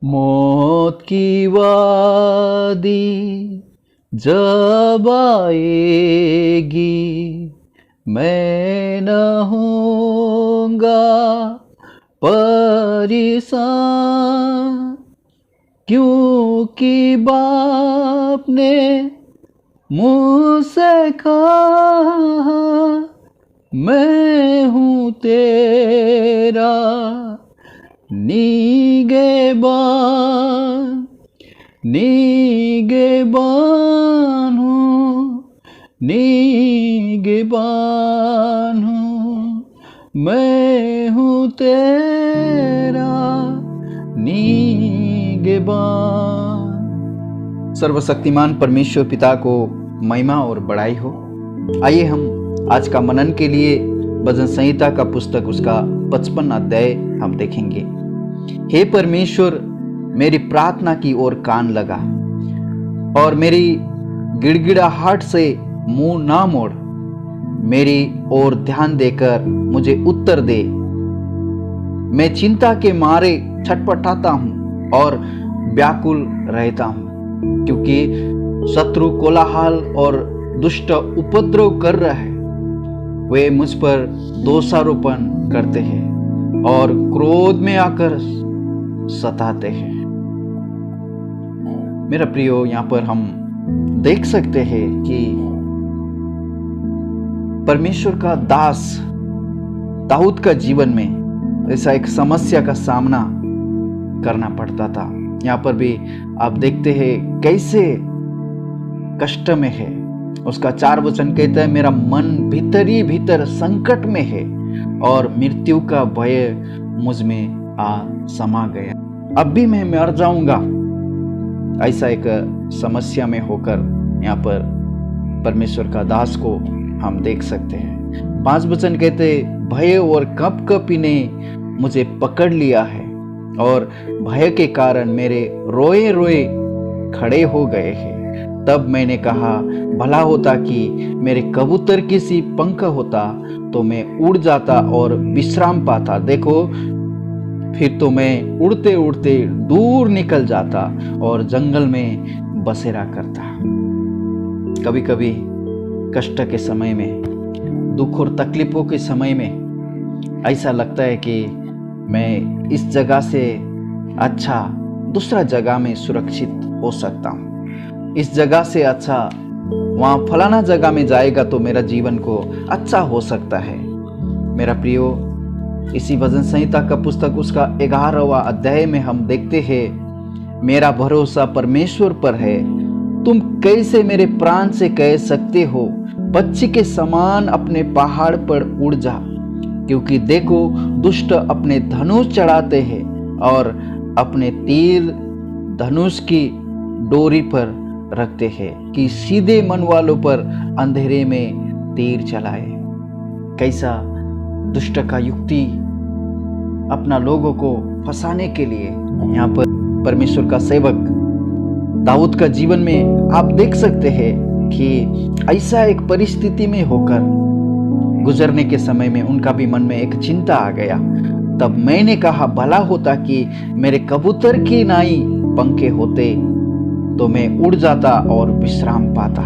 मौत की वादी जब आएगी, मैं न होऊंगा परेशान, क्योंकि बाप ने मुझसे कहा, मैं हूँ तेरा निगहबान, निगहबान हूँ, निगहबान हूँ, मैं हूँ तेरा निगहबान। सर्वशक्तिमान परमेश्वर पिता को महिमा और बड़ाई हो। आइए हम आज का मनन के लिए भजन संहिता का पुस्तक उसका 55 अध्याय हम देखेंगे। हे परमेश्वर, मेरी प्रार्थना की ओर कान लगा और मेरी गिड़गिड़ाहट से मुंह ना मोड़। मेरी ओर ध्यान देकर मुझे उत्तर दे। मैं चिंता के मारे छटपटाता हूँ और व्याकुल रहता हूँ, क्योंकि शत्रु कोलाहल और दुष्ट उपद्रव कर रहे हैं। वे मुझ पर दोषारोपण करते हैं और क्रोध में आकर सताते हैं। मेरा प्रियो, यहाँ पर हम देख सकते हैं कि परमेश्वर का दास दाऊद का जीवन में ऐसा एक समस्या का सामना करना पड़ता था। यहाँ पर भी आप देखते हैं कैसे कष्ट में है। उसका 4 वचन कहता है, मेरा मन भीतर ही भीतर संकट में है और मृत्यु का भय मुझ में आ समा गया। अब भी मैं मर जाऊंगा, ऐसा एक समस्या में होकर यहाँ पर परमेश्वर का दास को हम देख सकते हैं। 5 वचन कहते, भय और कँपकँपी ने मुझे पकड़ लिया है और भय के कारण मेरे रोए रोए खड़े हो गए हैं। तब मैंने कहा, भला होता कि मेरे कबूतर की सी पंख होता तो मैं उड़ जाता और विश्राम पाता। देखो, फिर तो मैं उड़ते उड़ते दूर निकल जाता और जंगल में बसेरा करता। कभी कभी कष्ट के समय में, दुख और तकलीफों के समय में ऐसा लगता है कि मैं इस जगह से अच्छा दूसरा जगह में सुरक्षित हो सकता हूँ। इस जगह से अच्छा वहाँ फलाना जगह में जाएगा तो मेरा जीवन को अच्छा हो सकता है। मेरा प्रियो, इसी भजन संहिता का पुस्तक उसका 11वां अध्याय में हम देखते हैं, मेरा भरोसा परमेश्वर पर है। तुम कैसे मेरे प्राण से कह सकते हो, पक्षी के समान अपने पहाड़ पर उड़ जा, क्योंकि देखो दुष्ट अपने धनुष चढ़ाते हैं और अपने तीर धनुष की डोरी पर रखते हैं कि सीधे मन वालों पर अंधेरे में तीर चलाए। कैसा दुष्ट का युक्ति अपना लोगों को फंसाने के लिए यहाँ पर परमेश्वर का सेवक दाऊद का जीवन में आप देख सकते हैं कि ऐसा एक परिस्थिति में होकर गुजरने के समय में उनका भी मन में एक चिंता आ गया। तब मैंने कहा, भला होता कि मेरे कबूतर की नाई पंखे होते तो मैं उड़ जाता और विश्राम पाता।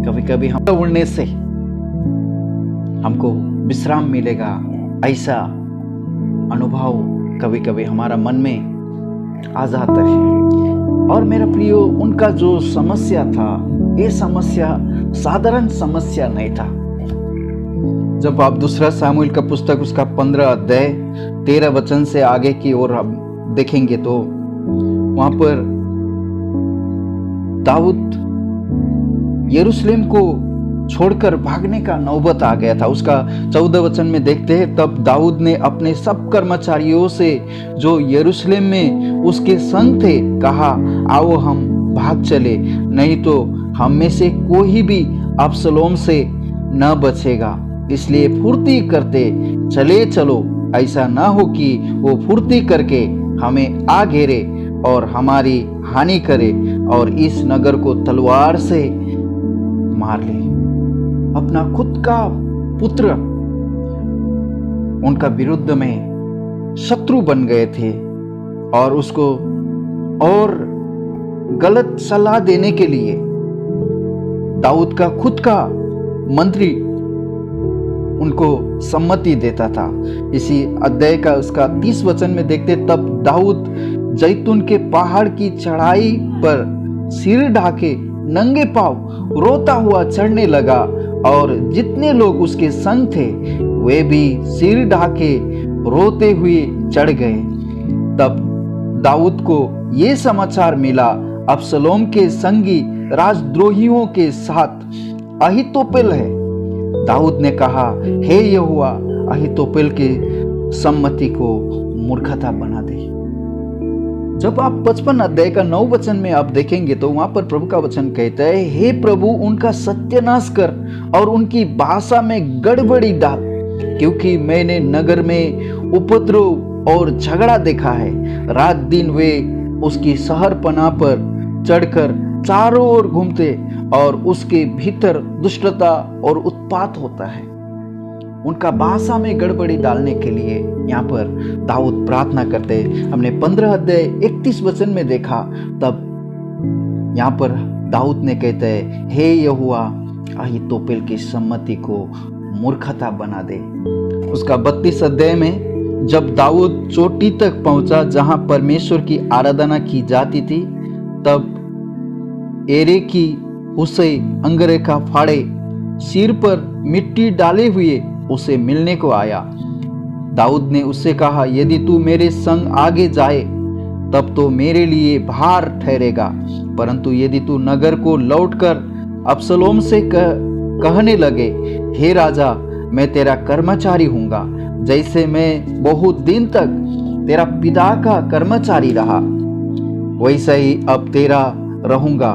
कभी कभी हम उड़ने से हमको विश्राम मिलेगा, ऐसा अनुभव कभी कभी हमारा मन में आ जाता है। और मेरा प्रियो, उनका जो समस्या था, ये समस्या साधारण समस्या नहीं था। जब आप दूसरा सामुएल का पुस्तक उसका 15 अध्याय 13 वचन से आगे की ओर आप देखेंगे तो वहां पर दाऊद यरूशलेम को छोड़कर भागने का नौबत आ गया था। उसका 14 वचन में देखते हैं, तब दाऊद ने अपने सब कर्मचारियों से जो यरूशलेम में उसके संग थे कहा, आओ हम भाग चले, नहीं तो हम में से कोई भी अबसलोम से न बचेगा। इसलिए फुर्ती करते चले चलो, ऐसा ना हो कि वो फुर्ती करके हमें आ घेरे और हमारी हानि करे और इस नगर को तलवार से मार ले। अपना खुद का पुत्र उनका विरुद्ध में शत्रु बन गए थे और उसको और गलत सलाह देने के लिए दाऊद का खुद का मंत्री उनको सम्मति देता था। इसी अध्याय का उसका 30 वचन में देखते, तब दाऊद जैतून के पहाड़ की चढ़ाई पर सिर ढाके नंगे पांव रोता हुआ चढ़ने लगा, और जितने लोग उसके संग थे वे भी सिर ढाके रोते हुए चढ़ गए। तब दाऊद को ये समाचार मिला, अबसलोम के संगी राजद्रोहियों के साथ अहीतोपेल है। दाऊद ने कहा, हे यहोवा, अहीतोपेल की सम्मति को मूर्खता बना दे। जब आप 55 अध्याय का 9 वचन में आप देखेंगे तो वहां पर प्रभु का वचन कहता है, हे प्रभु, उनका सत्यानाश कर और उनकी भाषा में गड़बड़ी डाल, क्योंकि मैंने नगर में उपद्रव और झगड़ा देखा है। रात दिन वे उसकी शहरपनाह पर चढ़कर चारों ओर घूमते और उसके भीतर दुष्टता और उत्पात होता है। उनका भाषा में गड़बड़ी डालने के लिए यहाँ पर दाऊद प्रार्थना करते। हमने 15 अध्याय 31 वचन में देखा, तब यहाँ पर दाऊद ने कहते हैं, हे यहोवा, अहीतोपेल की सम्मति को मूर्खता बना दे। उसका 32 अध्याय में जब दाऊद चोटी तक पहुंचा जहां परमेश्वर की आराधना की जाती थी, तब एरे की हुसै अंगरेखा फाड़े सिर पर मिट्टी डाले हुए उसे मिलने को आया। दाऊद ने उससे कहा, यदि तू मेरे संग आगे जाए तब तो मेरे लिए भार ठहरेगा, परंतु यदि तू नगर को लौटकर अबसलोम से कहने लगे, हे राजा, मैं तेरा कर्मचारी हूँगा, जैसे मैं बहुत दिन तक तेरा पिता का कर्मचारी रहा, वैसा ही अब तेरा रहूंगा,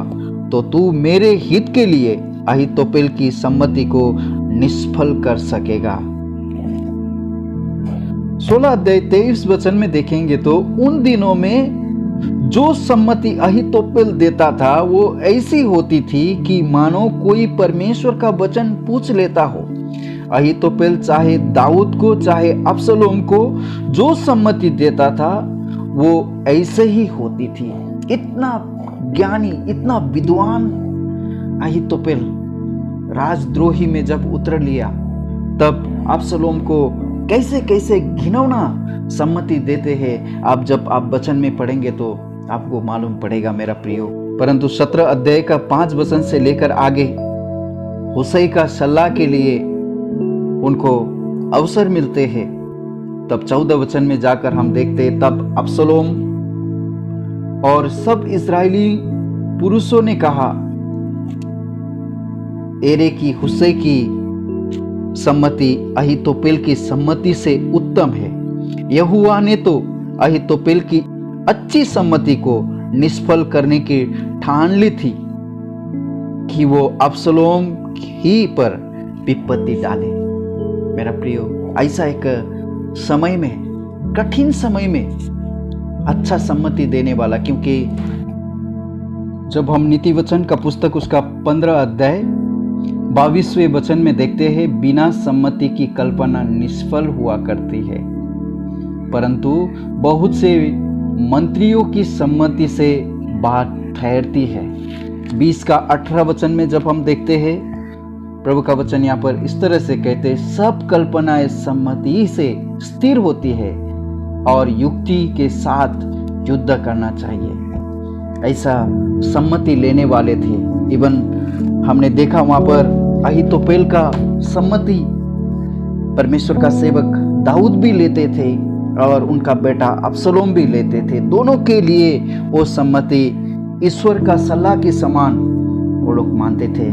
तो तू मेरे हित के लिए अहीतोपेल की सम्मति को निष्फल कर सकेगा। 16 अध्याय 23 वचन में देखेंगे तो उन दिनों में जो सम्मति अहीतोपेल देता था वो ऐसी होती थी कि मानो कोई परमेश्वर का वचन पूछ लेता हो। अहीतोपेल चाहे दाऊद को चाहे अबसलोम को जो सम्मति देता था वो ऐसे ही होती थी। इतना ज्ञानी, इतना विद्वान अहीतोपेल राजद्रोही में जब उतर लिया, तब अबसलोम को कैसे कैसे घिनौना सम्मति देते हैं। आप जब आप वचन में पढ़ेंगे तो आपको मालूम पड़ेगा मेरा प्रियो। परंतु 17 अध्याय का 5 वचन से लेकर आगे हुसै का सलाह के लिए उनको अवसर मिलते हैं। तब 14 वचन में जाकर हम देखते, तब अबसलोम और सब इस्राएली पुरुषों ने कहा, एरे की हुसै की सम्मति अहीतोपेल की सम्मति से उत्तम है। यहोवा ने तो अहीतोपेल की अच्छी सम्मति को निष्फल करने की ठान ली थी कि वो अबसलोम ही पर विपत्ति डाले। मेरा प्रियो, ऐसा एक समय में, कठिन समय में अच्छा सम्मति देने वाला, क्योंकि जब हम नीति वचन का पुस्तक उसका 15 अध्याय 22वें वचन में देखते हैं, बिना सम्मति की कल्पना निष्फल हुआ करती है, परंतु बहुत से मंत्रियों की सम्मति से बात ठहरती है। 20 का 18 वचन में जब हम देखते हैं, प्रभु का वचन यहाँ पर इस तरह से कहते हैं, सब कल्पनाएं सम्मति से स्थिर होती है और युक्ति के साथ युद्ध करना चाहिए। ऐसा सम्मति लेने वाले थे। इवन हमने देखा वहां पर अहीतोपेल का सम्मति परमेश्वर का सेवक दाऊद भी लेते थे और उनका बेटा अबसलोम भी लेते थे। दोनों के लिए वो सम्मति ईश्वर का सलाह के समान वो लोग मानते थे।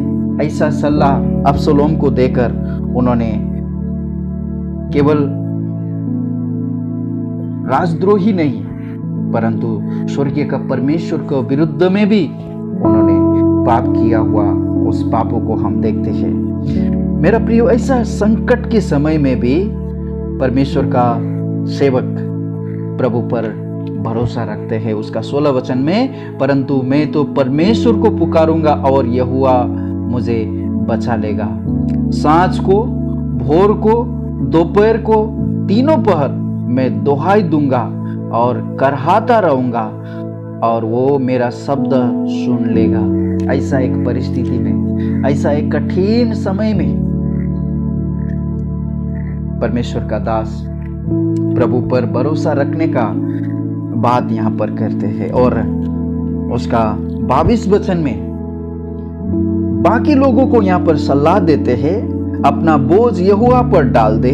ऐसा सलाह अबसलोम को देकर उन्होंने केवल राजद्रोही नहीं परंतु स्वर्गीय का परमेश्वर के विरुद्ध में भी उन्होंने पाप किया हुआ, उस पापों को हम देखते हैं। मेरा प्रियो, ऐसा संकट के समय में भी परमेश्वर का सेवक प्रभु पर भरोसा रखते हैं। उसका 16 वचन में, परंतु मैं तो परमेश्वर को पुकारूंगा और यहोवा मुझे बचा लेगा। सांझ को, भोर को, दोपहर को, तीनों पहर मैं दुहाई दूंगा और करहाता रहूंगा, और वो मेरा शब्द सुन लेगा। ऐसा एक परिस्थिति में, ऐसा एक कठिन समय में परमेश्वर का दास प्रभु पर भरोसा रखने का बात यहाँ पर करते हैं और उसका 22 वचन में बाकी लोगों को यहाँ पर सलाह देते हैं, अपना बोझ यहोवा पर डाल दे,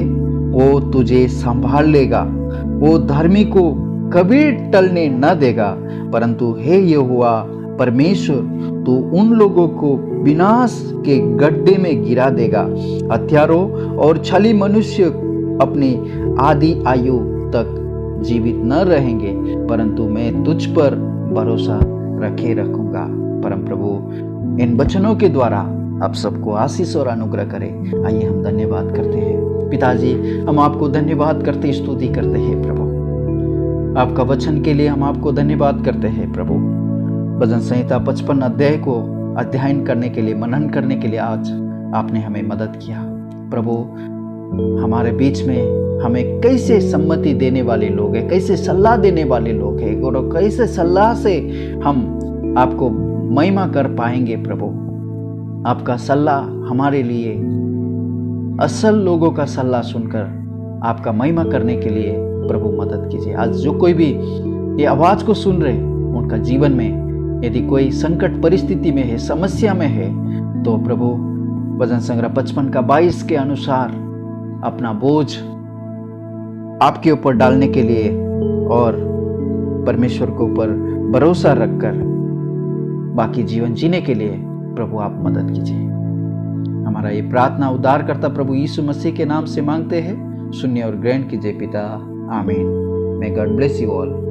वो तुझे संभाल लेगा, वो धर्मी को कभी टलने न देगा। परंतु हे यहोवा परमेश्वर, तू उन लोगों को विनाश के गड्ढे में गिरा देगा। हत्यारों और छली मनुष्य अपनी आधी आयु तक जीवित न रहेंगे, परंतु मैं तुझ पर भरोसा रखे रखूंगा। परम प्रभु इन वचनों के द्वारा आप सबको आशीष और अनुग्रह करे। आइए हम धन्यवाद करते हैं। पिताजी, हम आपको धन्यवाद करते, स्तुति करते हैं प्रभु, आपका वचन के लिए हम आपको धन्यवाद करते हैं प्रभु। भजन संहिता 55 अध्याय को अध्ययन करने के लिए, मनन करने के लिए आज आपने हमें मदद किया प्रभु। हमारे बीच में हमें कैसे सम्मति देने वाले लोग हैं, कैसे सलाह देने वाले लोग हैं और कैसे सलाह से हम आपको महिमा कर पाएंगे प्रभु। आपका सलाह हमारे लिए, असल लोगों का सलाह सुनकर आपका महिमा करने के लिए प्रभु मदद कीजिए। आज जो कोई भी ये आवाज को सुन रहे, उनका जीवन में यदि कोई संकट परिस्थिति में है, समस्या में है, तो प्रभु भजन संग्रह 55 का 22 के अनुसार अपना बोझ आपके ऊपर डालने के लिए और परमेश्वर के ऊपर भरोसा रखकर बाकी जीवन जीने के लिए प्रभु आप मदद कीजिए। हमारा ये प्रार्थना उद्धारकर्ता प्रभु यीशु मसीह के नाम से मांगते हैं। सुनिए और ग्रहण कीजिए पिता, आमीन। May God bless you all.